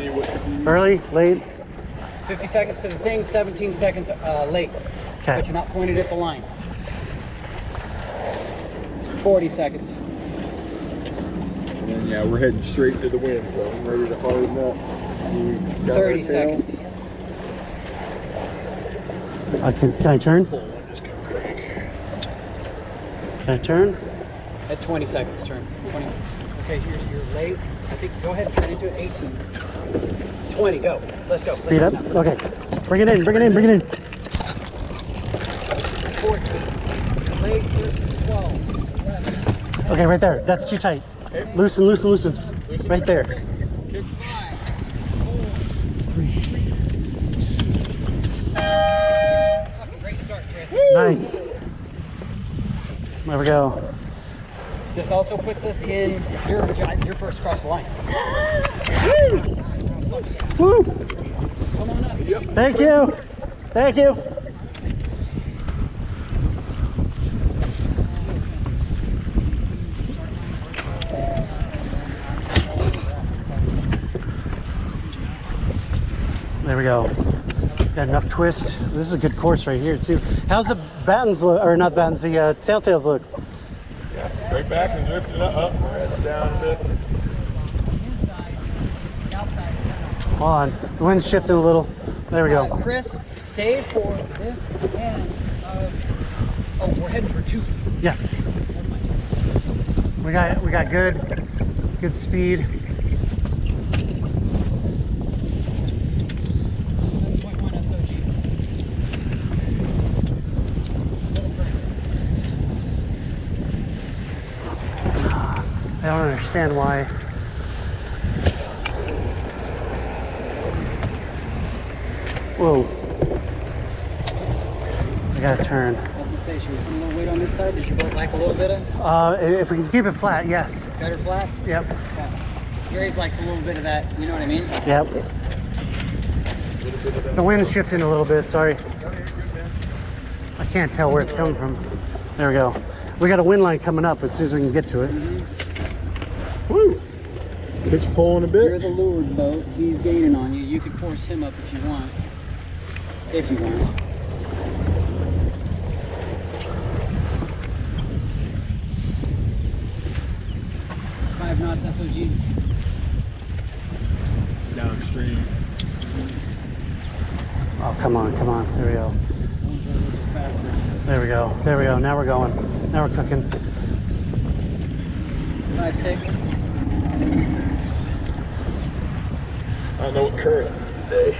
me what to do. Early, late? 50 seconds to the thing, 17 seconds late. Okay. But you're not pointed at the line. 40 seconds. And then, yeah, we're heading straight to the wind, so I'm ready to harden up. 30 seconds. Can I turn? Pull one, just go crank. Can I turn? At 20 seconds, turn. 20. Okay, you're late. I think go ahead and turn into 18. 20, go. Let's go. Speed up. Okay. Bring it in, bring it in, bring it in. 14. Late, 12. 11. Okay, right there. That's too tight. Loosen, loosen, loosen. Right there. 5, 4, 3. Great start, Chris. Nice. There we go. This also puts us in your first across the line. Woo! Come on up. Yep. Thank you. Thank you. There we go. Got enough twist. This is a good course right here too. How's the battens look, or not battens, the tailtails look? Yeah, straight back and drift it up. Heads down a bit. Hold on. The wind's shifting a little. There we go. Chris, stay for this and oh, we're heading for 2. Yeah. We got good speed. 7.1 SOG. I don't understand why. Whoa. I gotta turn. I was gonna say, should we put a little weight on this side? Does your boat like a little bit of If we can keep it flat, yes. better flat? Yep. Yeah. Gary's likes a little bit of that, you know what I mean? Yep. The wind's shifting a little bit, sorry. I can't tell where it's coming from. There we go. We got a wind line coming up as soon as we can get to it. Woo! Pitch pulling a You're bit. the leeward boat. He's gaining on you. You can force him up if you want. If you want. Five knots SOG. Downstream. Oh, come on, come on. There we go. There we go. There we go. Now we're going. Now we're cooking. 5, 6. I know what current today.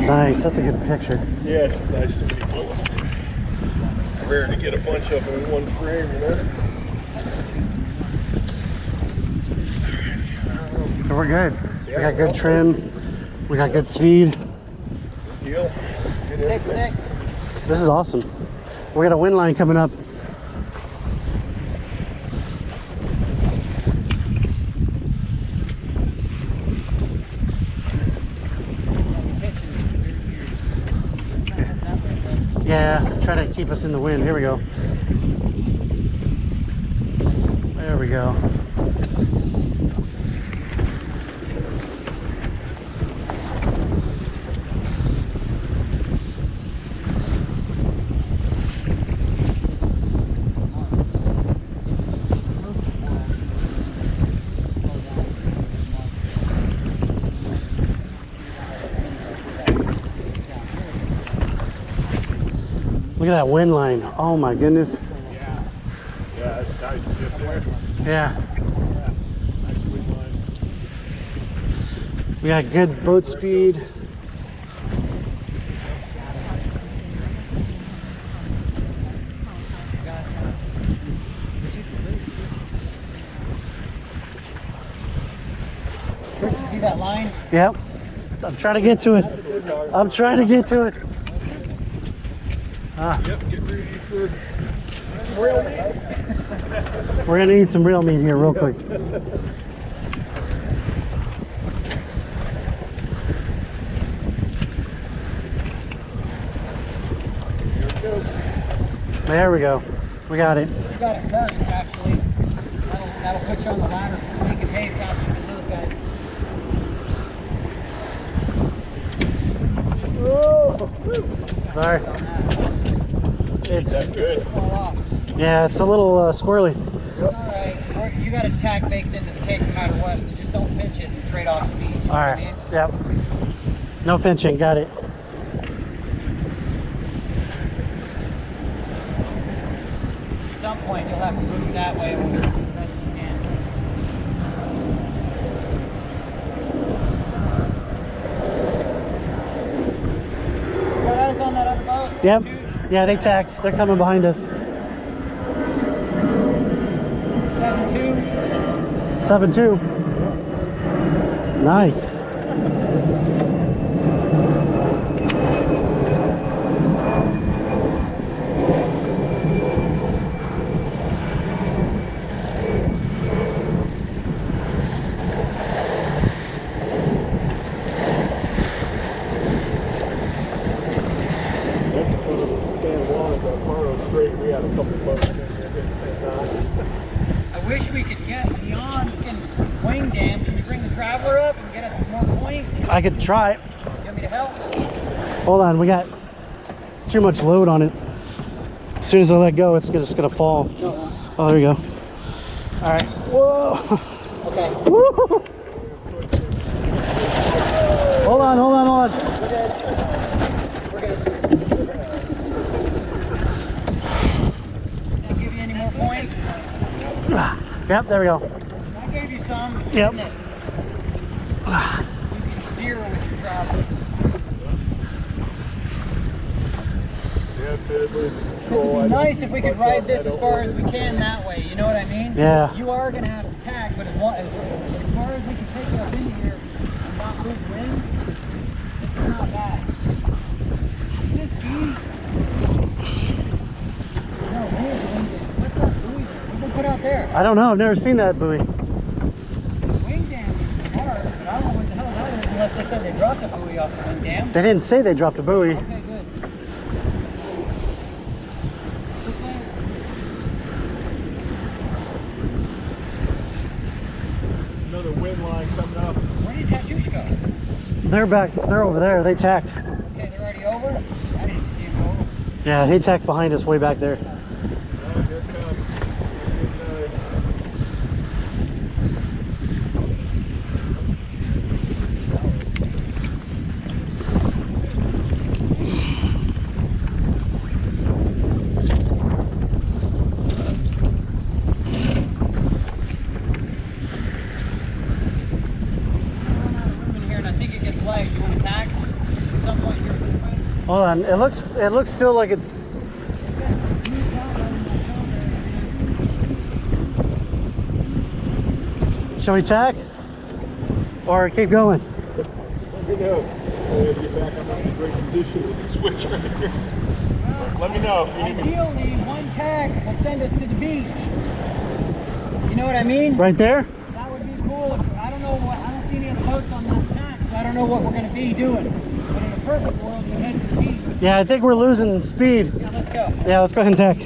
Nice. That's a good picture. Yeah, it's nice so many boats. Rare to get a bunch of them in one frame, you know? So we're good. We got good trim. We got good speed. Good deal. Good 6, 6. This is awesome. We got a wind line coming up. Yeah, try to keep us in the wind. Here we go. There we go. Look at that wind line. Oh my goodness. Yeah. Yeah, it's nice. Yeah. Nice wind line. We got good boat speed. See that line? Yep. I'm trying to get to it. I'm trying to get to it. Yep, get ready for some real meat. We're gonna eat some real meat here real quick. There we go. We got it. You got it first, actually. That'll put you on the ladder for making hay faster than those guys. Sorry. That's good. Fall off. Yeah, it's a little squirrely. Alright, you got a tack baked into the cake no matter what, so just don't pinch it and trade off speed. You know All what I right. mean? Yep. No pinching. Got it. At some point, you'll have to move that way or the best you can. You got eyes on that other boat? Yep. Two? Yeah, they tacked. They're coming behind us. 7-2. 7-2. Nice. We had a couple boats in there. I wish we could get beyond wing dam. Can you bring the traveler up and get us more point? I could try. You want me to help? Hold on. We got too much load on it. As soon as I let go, it's just gonna fall. No. Oh, there we go. All right. Whoa. Okay. Woo. Hold on. Hold on. Hold on. We're good. Can I give you any more points? Yep. There we go. I gave you some. Yep. Didn't it? You can steer with your traveler. Yeah, It'd be nice if we could ride this as far as we can that way. You know what I mean? Yeah. You are going to have to tack, but as far as we can take you up in here and not lose wind, this is not bad. This beat. No, where's the wind? What's that buoy? What they put out there? I don't know. I've never seen that buoy. Wing dam is hard, but I don't know what the hell that is unless they said they dropped the buoy off the wing dam. They didn't say they dropped a buoy. Okay, good. another wind line coming up. Where did tattoos go? They're back. They're over there. They tacked. Okay, they're already over? I didn't see them go over. Yeah, he tacked behind us way back there. Oh, here it comes. Hold on. It looks still like it's. Shall we tack? Or keep going? Let me know. When I get back, I'm not in great condition with the switch right here. Let me know if you need me. Ideally, one tack will send us to the beach. You know what I mean? Right there? That would be cool. I don't know what. I don't see any other boats on that tack, so I don't know what we're going to be doing. But in a perfect world, we head to the beach. Yeah, I think we're losing speed. Yeah, let's go. Yeah, let's go ahead and tack.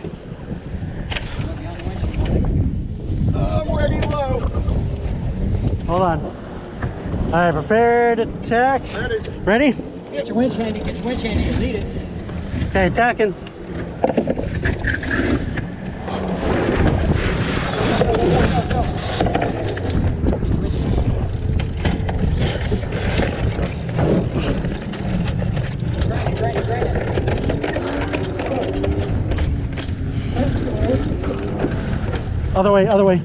I'm ready low. Hold on. All right, prepare to tack. Ready. Ready? Get your winch handy. Get your winch handy. You'll need it. Okay, tacking. Other way, other way.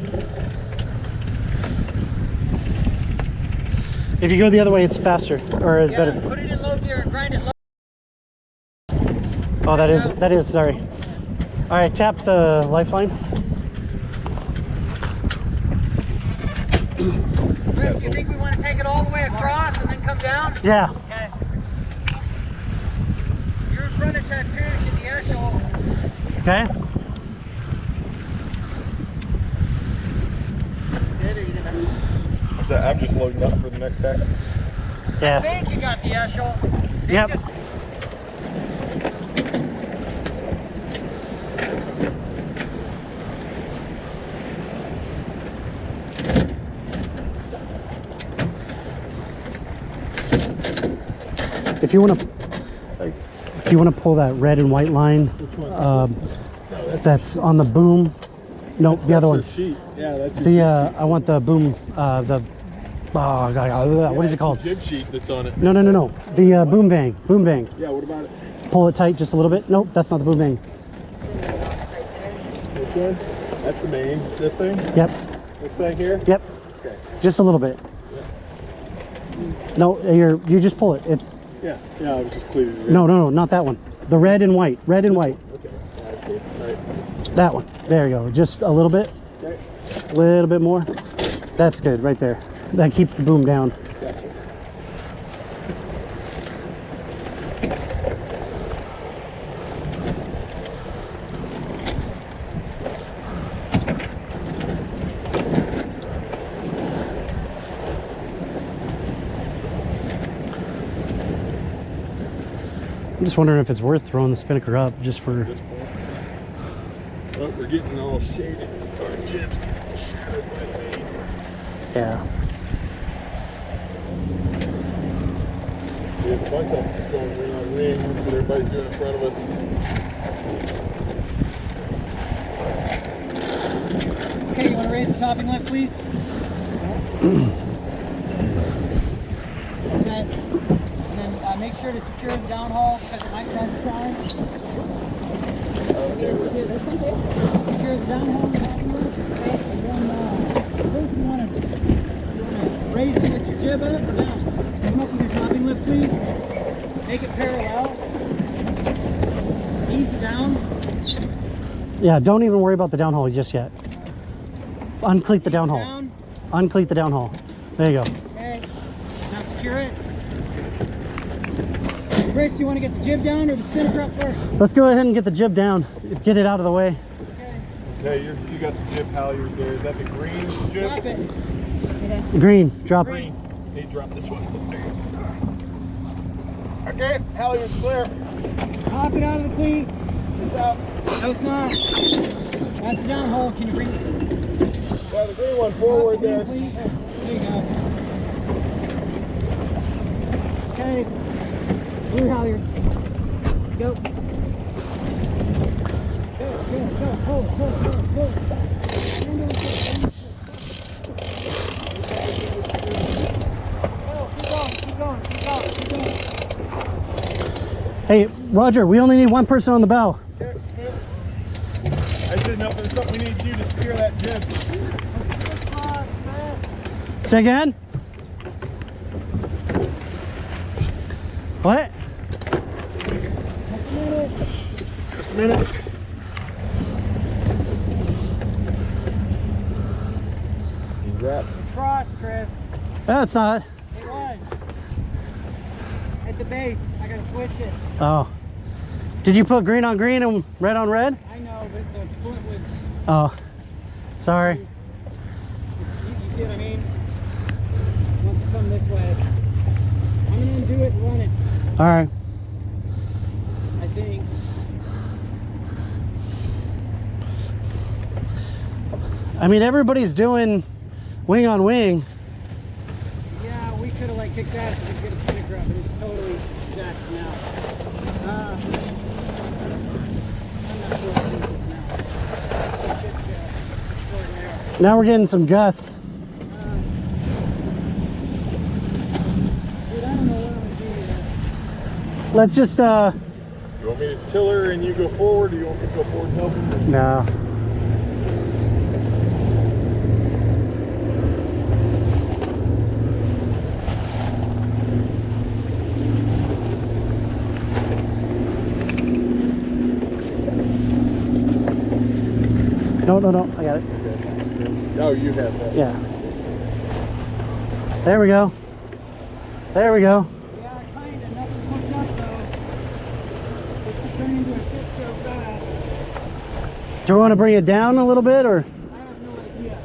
If you go the other way, it's faster, or it's better. Put it in low gear and grind it low. Oh, that is, sorry. All right, tap the lifeline. Chris, do you think we want to take it all the way across and then come jib down? Yeah. Okay. You're in front of Tattoosh in the eshel. Okay. Good, or you gonna... What's that? I'm just loading up for the next tack. I Yeah. think you got the eshel. Yep. Just... If you want to pull that red and white line, that's on the boom. Nope, the other one. Sheet. Yeah, that's your The I want the boom. What is it called? jib sheet that's on it. No. The boom vang. Boom vang. Yeah, what about it? Pull it tight just a little bit. Nope, that's not the boom vang. Which one? That's the main. This thing? Yep. This thing here? Yep. Okay. Just a little bit. No, you just pull it. It's Yeah, I was just cleaning it. no, not that one. The red and white. Red and white. Okay, yeah, I see. All right. That one. There you go. Just a little bit. Okay. A little bit more. That's good right there. That keeps the boom down. Gotcha. I'm just wondering if it's worth throwing the spinnaker up just for. At this point. Oh, we're getting all shaded. Our jib's getting shattered by the main. Yeah. We have a bunch of them just going ring on ring. That's what everybody's doing in front of us. Okay, you want to raise the topping lift, please? Okay. And then make sure to secure the downhaul because it might run strong. Secure the downhaul and the topping lift. Okay. And then first you want to raise it with your jib up or down. Come up with your topping lift, please. Make it parallel. Ease it down. Yeah, don't even worry about the downhaul just yet. Uncleat the downhaul. Down. Uncleat the downhaul. There you go. Okay. Now secure it. Grace, do you want to get the jib down or the spinnaker up first? Let's go ahead and get the jib down. Get it out of the way. Okay. Okay, you got the jib halyard there. Is that the green jib? Drop it. Green, drop. Green. Hey, drop this one. There you go. Okay, halyard's clear. Pop it out of the cleat. It's out. No, it's not. That's the downhole. Can you bring it? Yeah, the green one forward there. There you go. Okay. Blue halyard. Go. Go. Hold. Keep going. Hey, Roger, we only need one person on the bow. I didn't know if there's something we need you to secure that jib. Say again? What? Just a minute. Wrap. Cross, Chris. No, it's not. It was. At the base. I gotta switch it. Oh. Did you put green on green and red on red? I know, but the foot was... Oh. Sorry. You see what I mean? It wants to come this way. I'm gonna undo it and run it, All right. I think. I mean, everybody's doing wing on wing. Yeah, we could have like kicked that if we could get a spinnaker up, but it's totally jacked now. I'm not sure what to do with this now. Extraordinaire. Now we're getting some gusts. Dude, I don't know what I'm gonna do here. Let's just, You want me to tiller and you go forward, or you want me to go forward and help him? no. No, I got it. Oh, you have that. Yeah. There we go. There we go. Yeah, kind of. Nothing's hooked up though. It's turning into a shit show bad. Do you want to bring it down a little bit, or? I have no idea.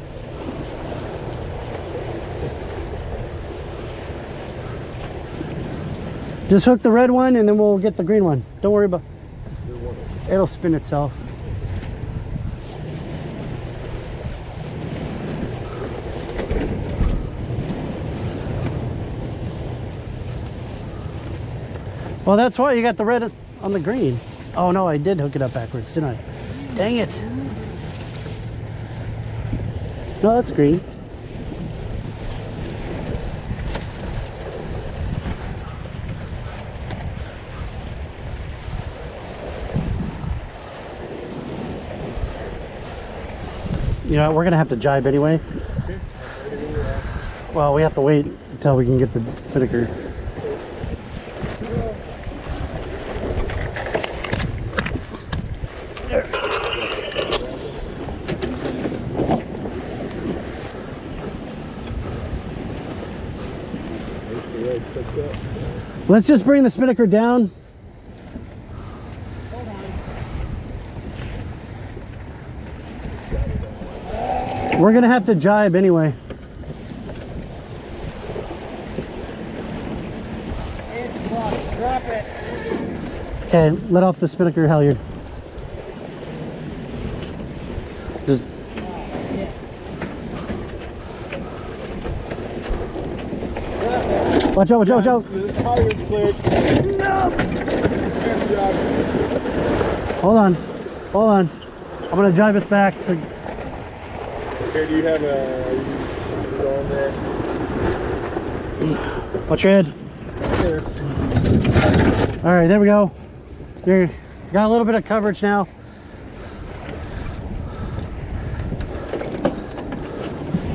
Just hook the red one and then we'll get the green one. Don't worry about it. It'll spin itself. Well, that's why you got the red on the green. Oh no, I did hook it up backwards, didn't I? Dang it. No, that's green. You know, we're gonna have to jibe anyway. Well, we have to wait until we can get the spinnaker. Let's just bring the spinnaker down. We're gonna have to jibe anyway. It's blocked. Drop it. Okay, let off the spinnaker halyard. Just watch out, watch out, watch out. The halyard's cleared. No. Good job. Hold on, hold on. I'm gonna jibe us back. So Okay, do you have a on there? watch your head. There. All right, there we go. You got a little bit of coverage now.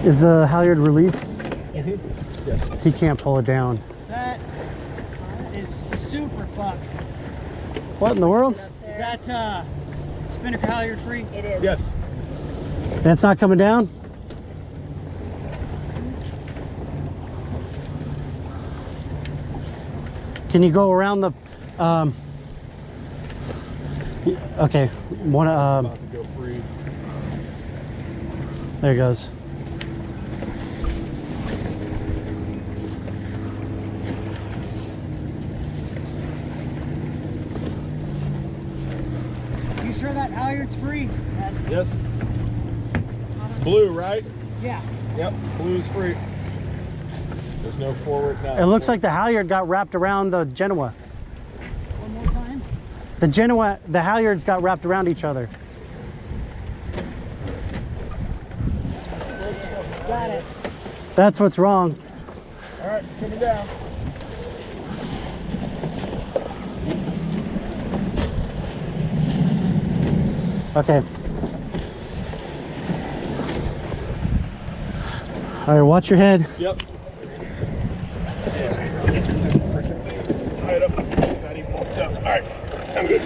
Is the halyard released? Yes. He can't pull it down. That is super fucked. What in the world? Is that spinnaker halyard free? It is. Yes. That's not coming down? Can you go around the okay, one About to go free. there it goes. You sure that halyard's free? Yes. Blue, right? Yeah. Yep. Blue's free. There's no forward now. It looks like the halyard got wrapped around the Genoa. One more time. The Genoa, the halyards got wrapped around each other. Got it. That's what's wrong. All right, it's coming down. Okay. All right, watch your head. Yep. Tie it up. It's not even hooked up. All right, I'm good.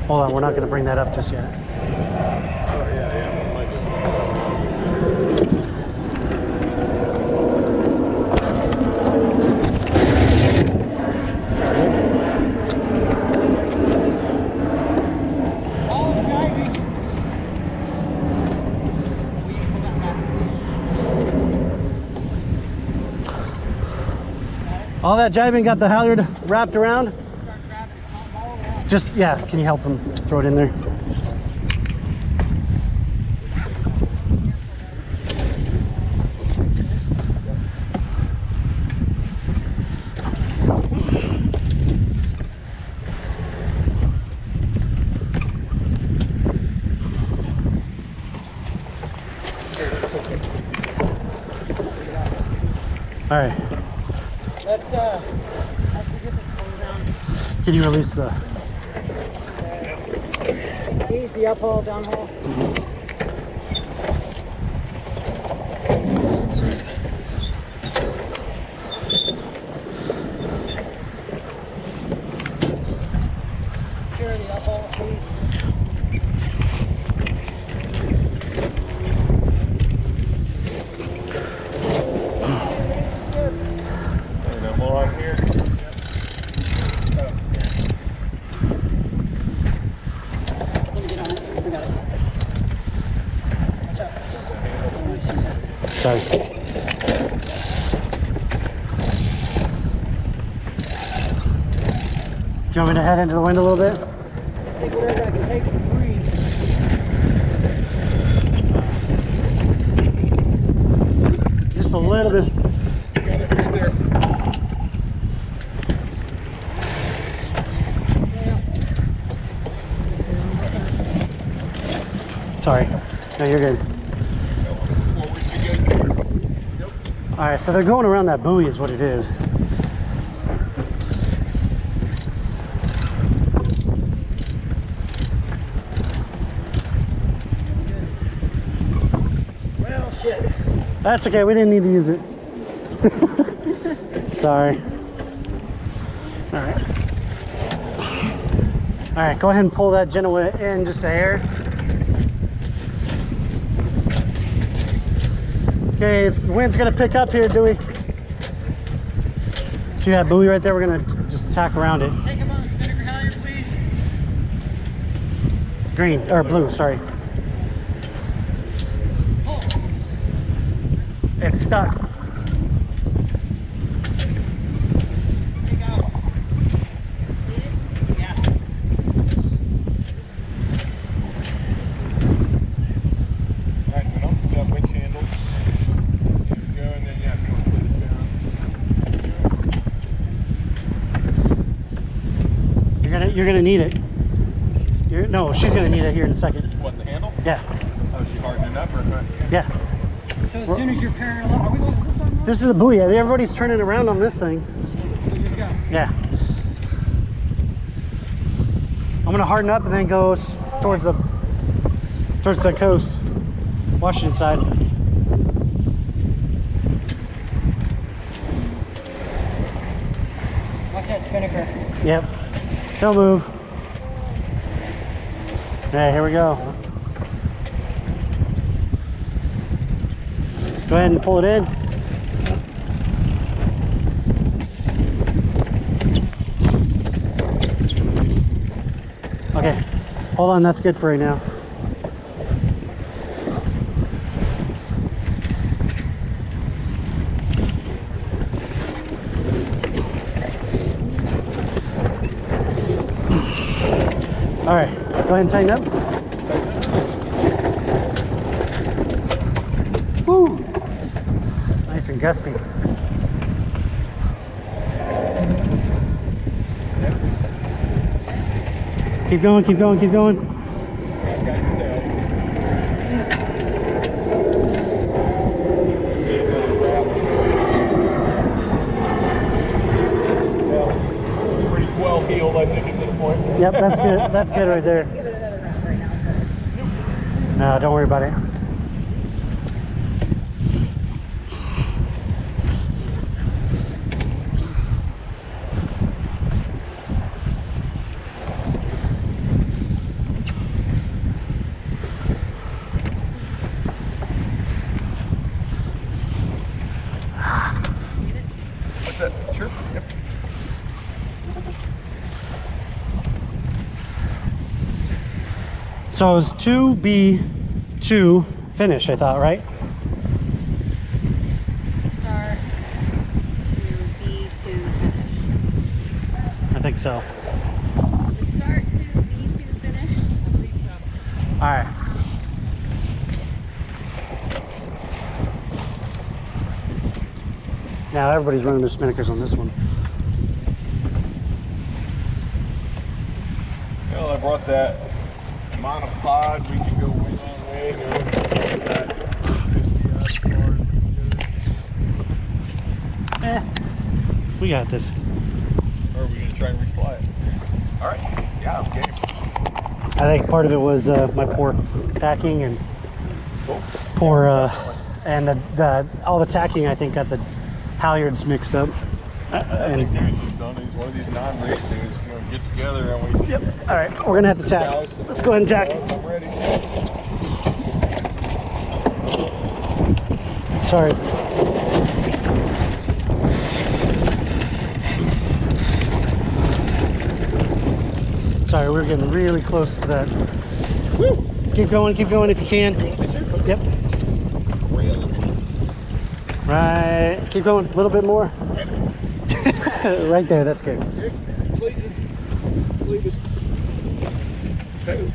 Hold on, we're not going to bring that up just yet. Oh yeah. What am I doing? All of driving. All that jibing got the halyard wrapped around? Start grabbing it. Pop all around. Just, yeah, can you help him throw it in there? All right, Let's get this pulled down. can you release the... Easy uphaul, downhaul. Secure the uphaul, please. Sorry. Do you want me to head into the wind a little bit? Take whatever I can take for free. Just a little bit. Sorry. No, you're good. All right, so they're going around that buoy is what it is. Well, shit. That's okay, we didn't need to use it. Sorry. All right. All right, go ahead and pull that Genoa in just a hair. Okay, the wind's gonna pick up here, Dewey. See that buoy right there? We're gonna just tack around it. Take him on the spinnaker halyard, please. Green, or blue, sorry. Pull. It's stuck. Take out. Yeah. Alright, then I'll take that winch handle. Go, and then yeah, if you want to put this down. You're gonna need it. No, she's gonna need it here in a second. What, the handle? Yeah. Oh, is she hardening up or what? Yeah. So as soon as you're parallel, are we going to this one? This is the buoy. Everybody's turning around on this thing. So just go. Yeah. I'm gonna harden up and then go towards the coast, Washington side. Watch that spinnaker. Yep. Don't move. Okay, here we go. Go ahead and pull it in. Okay, hold on, that's good for right now. All right, go ahead and tighten up. Woo! Nice and gusty. Keep going, keep going, keep going. Pretty well healed, I think, at this point. Yep, that's good. That's good right there. Give it another round right now. No, don't worry about it. What's that? Sure. Yep. So it was 2B2 finish, I thought, right? Start to B2 finish. I think so. The start to B2 finish? I believe so. All right. Now everybody's running their spinnakers on this one. Well, I brought that monopod. We can go way long way. Go like that. 50 yards We got this. or are we going to try and refly it? All right. Yeah, okay. I think part of it was my poor tacking and Cool. poor, and all the tacking I think got the halyards mixed up. I think there's just one of these non-race things. You know, get together and we. Yep. All right, we're gonna have to tack. Let's go ahead and tack. I'm ready. Sorry. Sorry, we're getting really close to that. Woo! Keep going if you can. Yep. Right. Keep going. A little bit more. Right there. That's good. Leave it. Okay.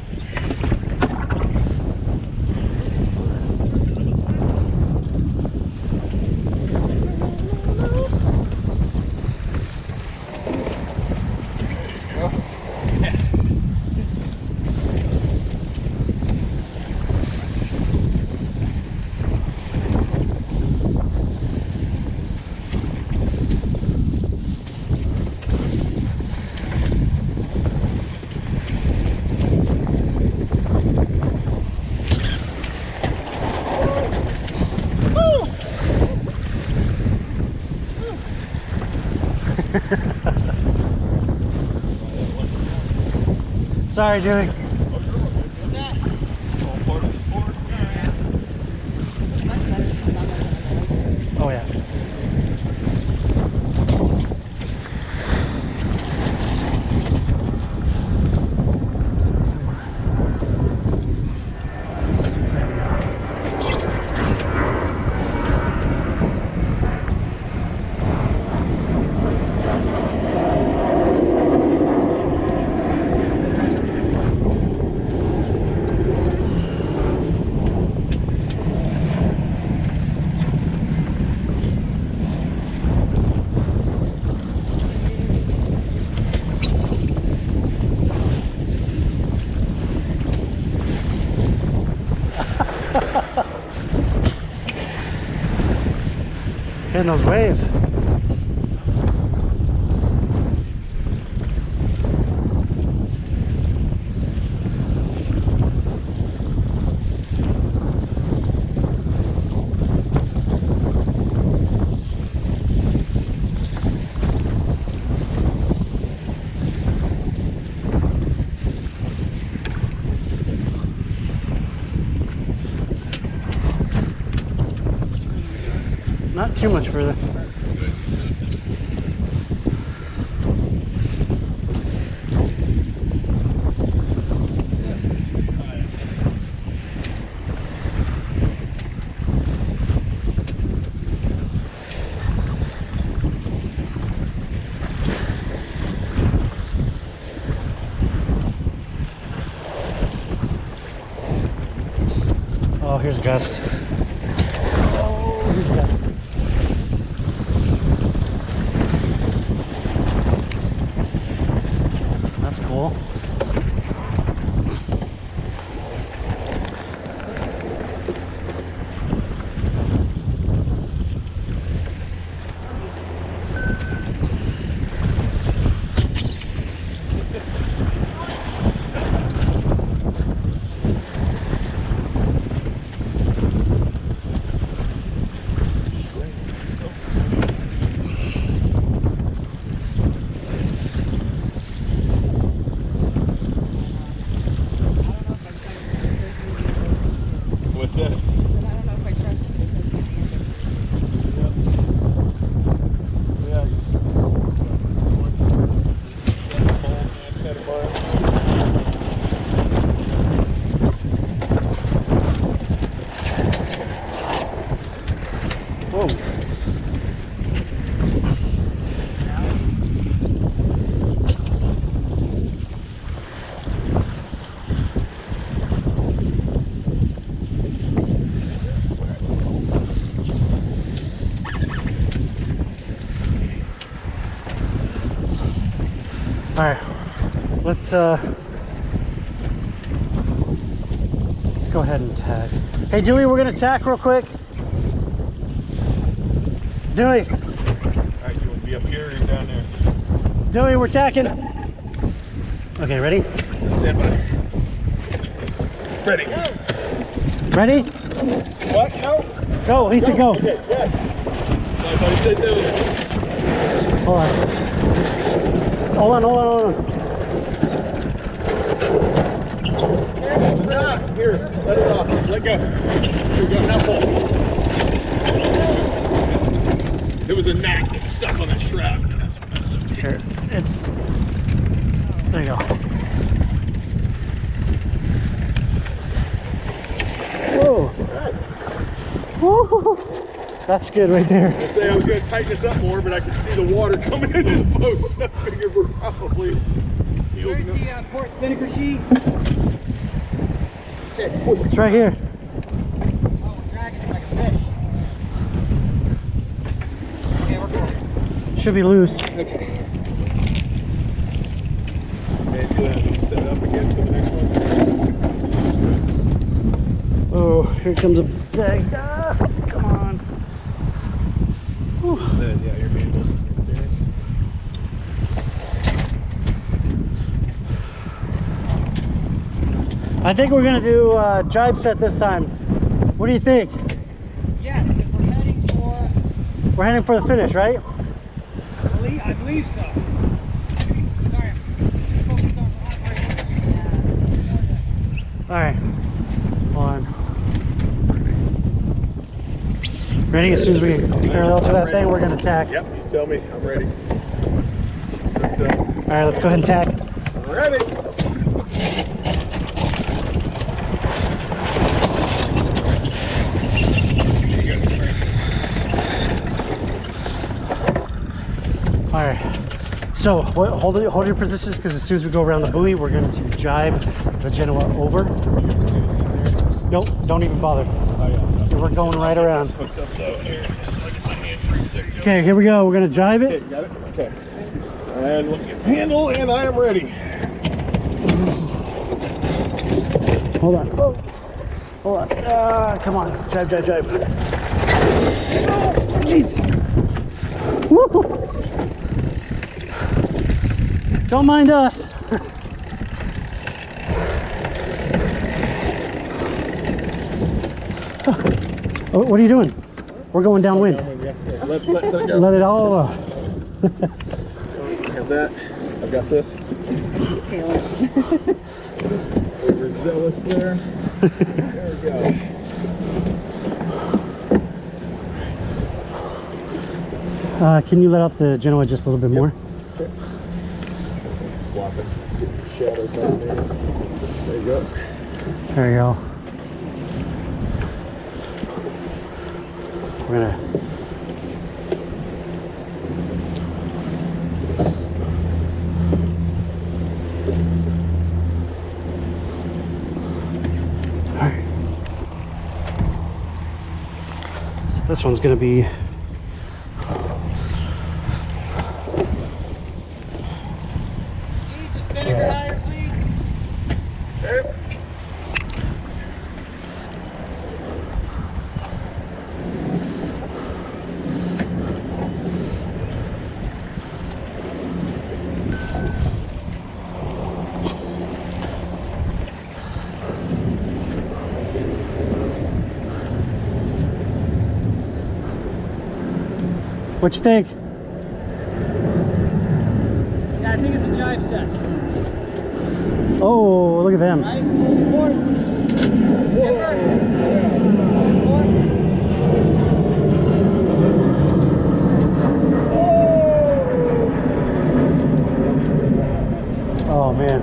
Sorry, Dewey. What's that? All part of the sport. Oh, yeah. Hitting those waves. Not too much further. Oh, here's a gust. Oh, here's a gust. That's cool. What's that? Yeah, Whoa. All right, let's go ahead and tag. Hey Dewey, we're gonna tack real quick. Dewey, Alright, you want to be up here or down there? Dewey, we're tacking. Okay, ready? Stand by. Ready. Ready? What? No? Go, he said go. Okay, yes. I thought he said no. Hold on. Hold on, hold on, hold on. It's a knot. Here, let it off. Let go. Here we go. Now pull. There was a knot that was stuck on that shroud. Here, it's, there you go. Whoa. Woo. That's good right there. I say I was going to tighten this up more, but I could see the water coming into the boat, so I figured we're probably... Where's the port spinnaker sheet? It's right here. Oh, we're dragging it like a fish. Okay, we're cool. Should be loose. Okay. And you set it up again for the next one? Oh, here comes a big gust. Come on. Whew. Then, yeah, your handles. I think we're gonna do jibe set this time. What do you think? Yes, because We're heading for the finish, right? I believe so. Sorry, I'm too focused on operating. All right. Hold on. Ready? As soon as we get parallel to that thing, we're gonna tack. Yep, you tell me. I'm ready. All right, let's go ahead and tack. Ready. All right. So hold your positions, because as soon as we go around the buoy, we're going to jibe the Genoa over. Nope, don't even bother. So we're going right around. Okay, here we go. We're going to jibe it. Okay, got it? Okay. And look at the handle, and I am ready. Hold on. Oh. Hold on. Come on. Jibe, jibe, jibe. Oh, jeez. Woo. Don't mind us. Oh, what are you doing? We're going downwind. Let it go. Let it all. Have that. I've got this. Just tail it. Overzealous there. There we go. Can you let out the Genoa just a little bit more? Okay. It's flopping. Let's get the shadow down there. There you go. There you go. We're gonna. All right. So this one's gonna be. Spinnaker higher, please. Okay. What you think? Yeah, I think it's a jibe set. Oh, look at them. Right? Port. Skipper. Port. Oh man.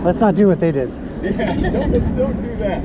Let's not do what they did. Yeah, don't do that.